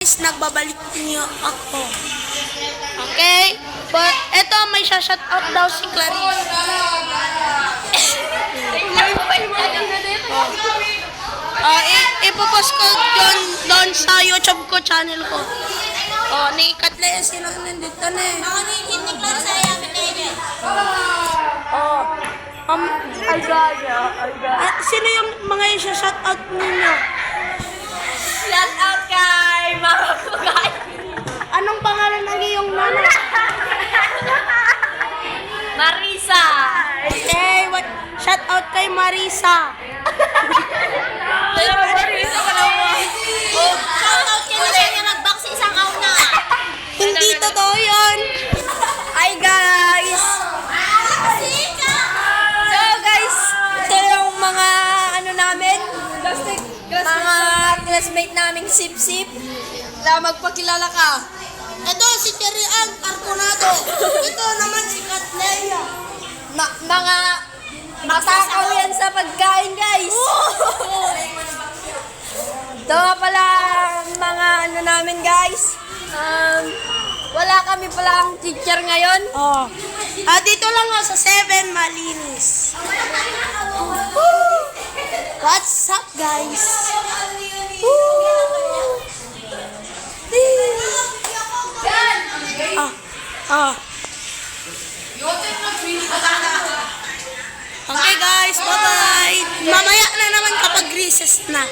Guys, nagbabalik niyo ako. Okay? But, eto, may shout out daw si Clarice. Ipopost ko doon sa YouTube ko, channel ko. Ni Katle, sino nandito na eh. Hindi ko sa yamin na yun. Sino yung mga shout out ninyo? Shout out kay mga kugay. Anong pangalan ng iyong nana? Marisa. Okay, shout out kay Marisa. Marisa ka naman. Shout out kay Marisa niya nag-box sa isang auna. Hindi totoo yun. Hi guys. So guys, ito yung mga ano namin. Mga classmate naming sip-sip. Na magpakilala ka. Ito si Cherry Ann Arconado. Ito naman si Katleya. Mga matakaw yan sa pagkain guys. Ito nga pala mga ano namin guys. Wala kami palang teacher ngayon. Dito lang ako sa 7 Malinis. What's up, guys? Okay, guys. Bye-bye. Mamaya na naman kapag recess na.